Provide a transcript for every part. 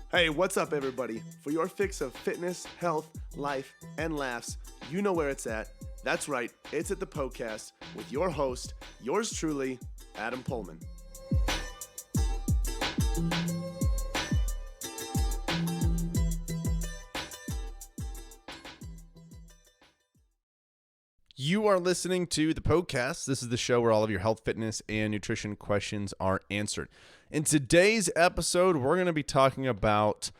Hey, what's up, everybody? For your fix of fitness, health, life, and laughs, you know where it's at. That's right, it's at the Poecast with your host, yours truly, Adam Pullman. You are listening to the Poecast. This is the show where all of your health, fitness, and nutrition questions are answered. In today's episode, we're going to be talking about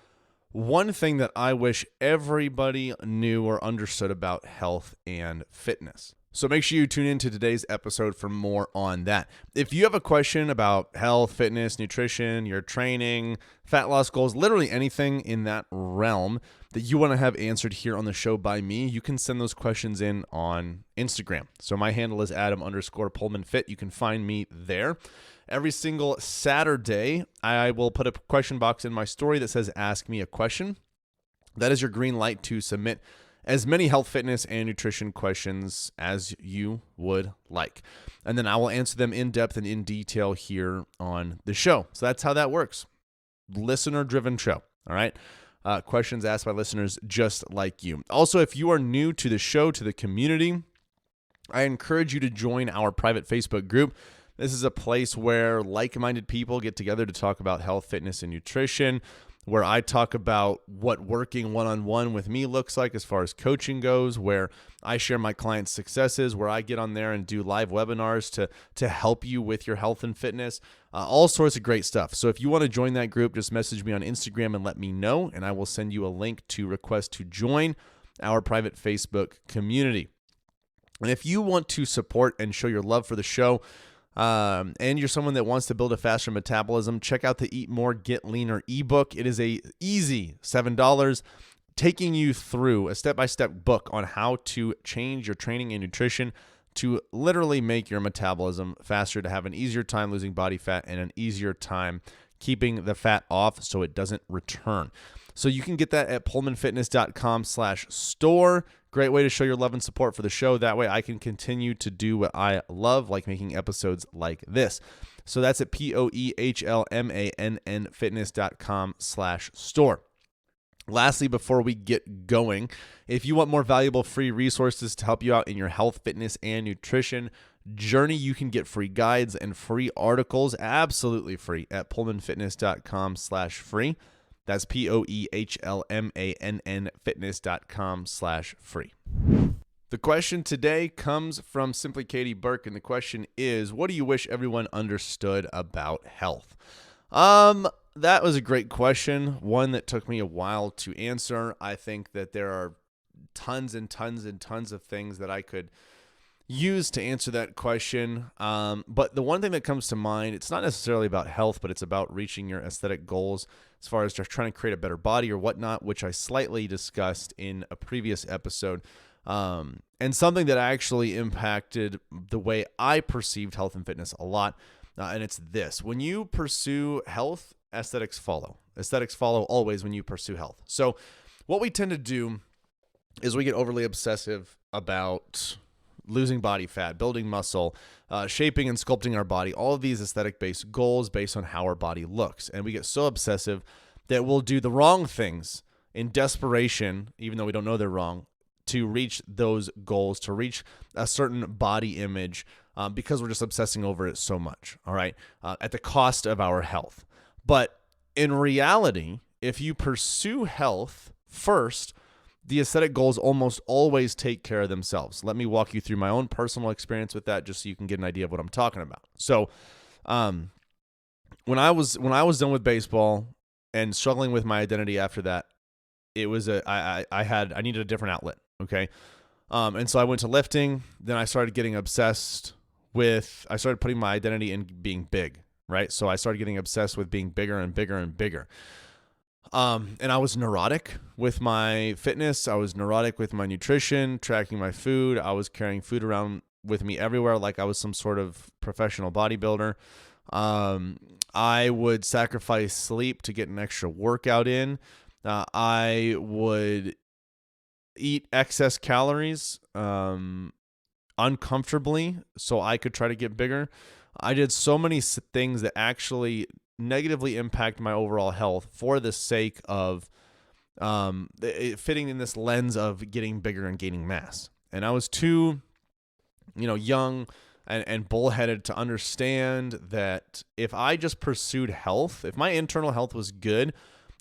one thing that I wish everybody knew or understood about health and fitness. So make sure you tune into today's episode for more on that. If you have a question about health, fitness, nutrition, your training, fat loss goals, literally anything in that realm that you want to have answered here on the show by me, you can send those questions in on Instagram. So my handle is Adam_PullmanFit. You can find me there. Every single Saturday, I will put a question box in my story that says, ask me a question. That is your green light to submit as many health, fitness, and nutrition questions as you would like. And then I will answer them in depth and in detail here on the show. So that's how that works. Listener-driven show, all right? Questions asked by listeners just like you. Also, if you are new to the show, to the community, I encourage you to join our private Facebook group. This is a place where like-minded people get together to talk about health, fitness, and nutrition, where I talk about what working one-on-one with me looks like as far as coaching goes, where I share my clients' successes, where I get on there and do live webinars to help you with your health and fitness, all sorts of great stuff. So if you want to join that group, just message me on Instagram and let me know, and I will send you a link to request to join our private Facebook community. And if you want to support and show your love for the show, and you're someone that wants to build a faster metabolism, check out the Eat More, Get Leaner ebook. It is a easy $7 taking you through a step-by-step book on how to change your training and nutrition to literally make your metabolism faster, to have an easier time losing body fat and an easier time keeping the fat off so it doesn't return. So you can get that at pullmanfitness.com/store. Great way to show your love and support for the show. That way I can continue to do what I love, like making episodes like this. So that's at POEHLMANN fitness.com/store. Lastly, before we get going, if you want more valuable free resources to help you out in your health, fitness, and nutrition journey, you can get free guides and free articles, absolutely free, at pullmanfitness.com/free. That's POEHLMANN fitness.com/free. The question today comes from Simply Katie Burke, and the question is, what do you wish everyone understood about health? That was a great question, one that took me a while to answer. I think that there are tons and tons and tons of things that I could use to answer that question. But the one thing that comes to mind, it's not necessarily about health, but it's about reaching your aesthetic goals as far as just trying to create a better body or whatnot, which I slightly discussed in a previous episode. And something that actually impacted the way I perceived health and fitness a lot. And it's this: when you pursue health, aesthetics follow. Aesthetics follow always when you pursue health. So what we tend to do is we get overly obsessive about losing body fat, building muscle, shaping and sculpting our body, all of these aesthetic-based goals based on how our body looks. And we get so obsessive that we'll do the wrong things in desperation, even though we don't know they're wrong, to reach those goals, to reach a certain body image, because we're just obsessing over it so much, all right, at the cost of our health. But in reality, if you pursue health first, the aesthetic goals almost always take care of themselves. Let me walk you through my own personal experience with that, just so you can get an idea of what I'm talking about. So, when I was done with baseball and struggling with my identity after that, it was I needed a different outlet. Okay, and so I went to lifting. Then I started getting obsessed with. I started putting my identity in being big. Right, so I started getting obsessed with being bigger and bigger and bigger. And I was neurotic with my fitness. I was neurotic with my nutrition, tracking my food. I was carrying food around with me everywhere like I was some sort of professional bodybuilder. I would sacrifice sleep to get an extra workout in. I would eat excess calories uncomfortably so I could try to get bigger. I did so many things that actually negatively impact my overall health for the sake of fitting in this lens of getting bigger and gaining mass. And I was too, young and bullheaded to understand that if I just pursued health, if my internal health was good,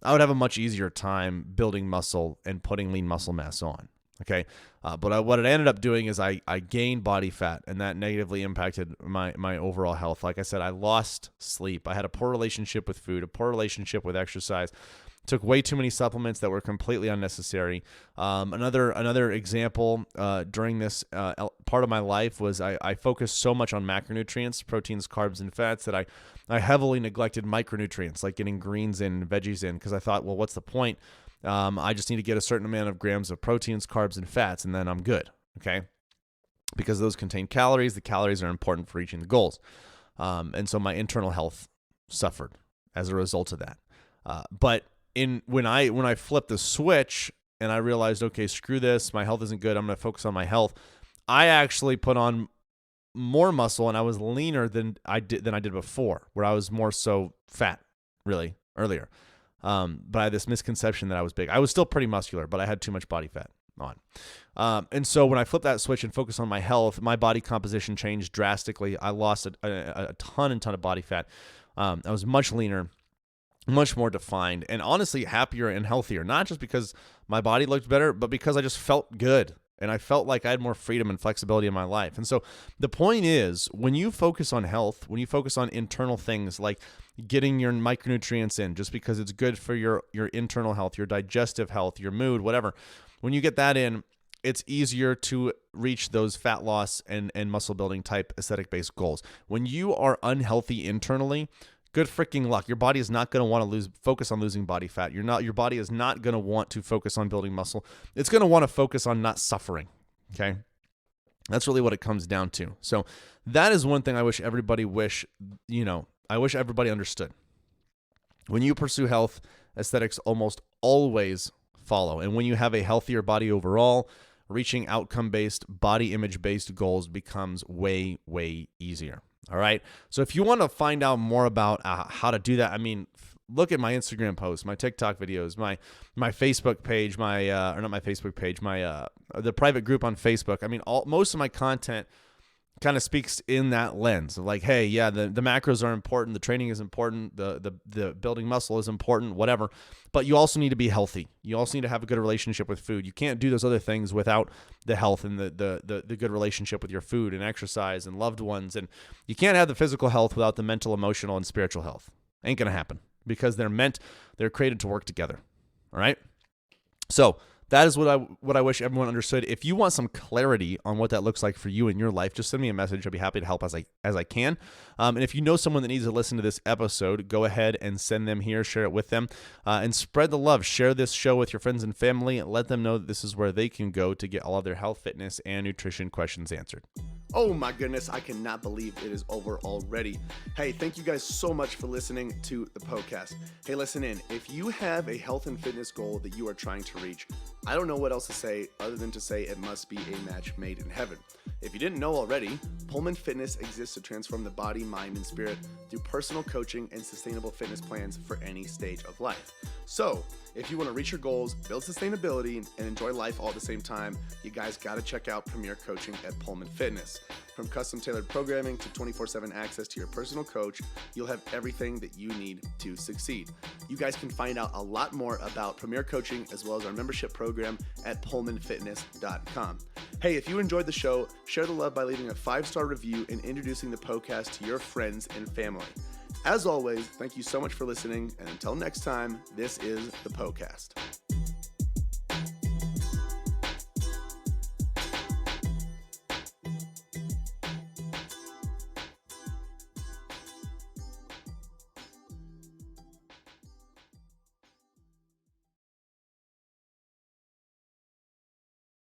I would have a much easier time building muscle and putting lean muscle mass on. Okay. But what it ended up doing is I gained body fat, and that negatively impacted my overall health. Like I said, I lost sleep. I had a poor relationship with food, a poor relationship with exercise. Took way too many supplements that were completely unnecessary. Another example during this part of my life was I focused so much on macronutrients, proteins, carbs, and fats, that I heavily neglected micronutrients, like getting greens in and veggies in, because I thought, well, what's the point? I just need to get a certain amount of grams of proteins, carbs, and fats, and then I'm good, okay? Because those contain calories. The calories are important for reaching the goals. And so my internal health suffered as a result of that. But when I flipped the switch and I realized, okay, screw this, my health isn't good, I'm going to focus on my health, I actually put on more muscle, and I was leaner than I did before, where I was more so fat, really, earlier. But I had this misconception that I was big. I was still pretty muscular, but I had too much body fat on. And so when I flipped that switch and focused on my health, my body composition changed drastically. I lost a ton of body fat. I was much leaner, much more defined, and honestly happier and healthier, not just because my body looked better, but because I just felt good. And I felt like I had more freedom and flexibility in my life. And so the point is, when you focus on health, when you focus on internal things like getting your micronutrients in, just because it's good for your internal health, your digestive health, your mood, whatever, when you get that in, it's easier to reach those fat loss and muscle building type aesthetic-based goals. When you are unhealthy internally, good freaking luck. Your body is not going to want to focus on losing body fat. Your body is not going to want to focus on building muscle. It's going to want to focus on not suffering. Okay. That's really what it comes down to. So that is one thing I wish everybody understood. When you pursue health, aesthetics almost always follow. And when you have a healthier body overall, reaching outcome-based, body image-based goals becomes way, way easier. All right. So if you want to find out more about how to do that, I mean, look at my Instagram posts, my TikTok videos, my Facebook page, the private group on Facebook. I mean, most of my content kind of speaks in that lens of like, hey, yeah, the macros are important, the training is important, the building muscle is important, whatever. But you also need to be healthy. You also need to have a good relationship with food. You can't do those other things without the health and the good relationship with your food and exercise and loved ones. And you can't have the physical health without the mental, emotional, and spiritual health. Ain't gonna happen, because they're created to work together. All right. So that is what I wish everyone understood. If you want some clarity on what that looks like for you in your life, just send me a message. I'll be happy to help as I can. And if you know someone that needs to listen to this episode, go ahead and send them here, share it with them, and spread the love. Share this show with your friends and family. Let them know that this is where they can go to get all of their health, fitness, and nutrition questions answered. Oh my goodness, I cannot believe it is over already. Hey, thank you guys so much for listening to the Poecast. Hey, listen in. If you have a health and fitness goal that you are trying to reach, I don't know what else to say other than to say it must be a match made in heaven. If you didn't know already, Pullman Fitness exists to transform the body, mind, and spirit through personal coaching and sustainable fitness plans for any stage of life. So, if you want to reach your goals, build sustainability, and enjoy life all at the same time, you guys got to check out Premier Coaching at Pullman Fitness. From custom-tailored programming to 24/7 access to your personal coach, you'll have everything that you need to succeed. You guys can find out a lot more about Premier Coaching as well as our membership program at pullmanfitness.com. Hey, if you enjoyed the show, share the love by leaving a 5-star review and introducing the Poecast to your friends and family. As always, thank you so much for listening, and until next time, this is the Poecast.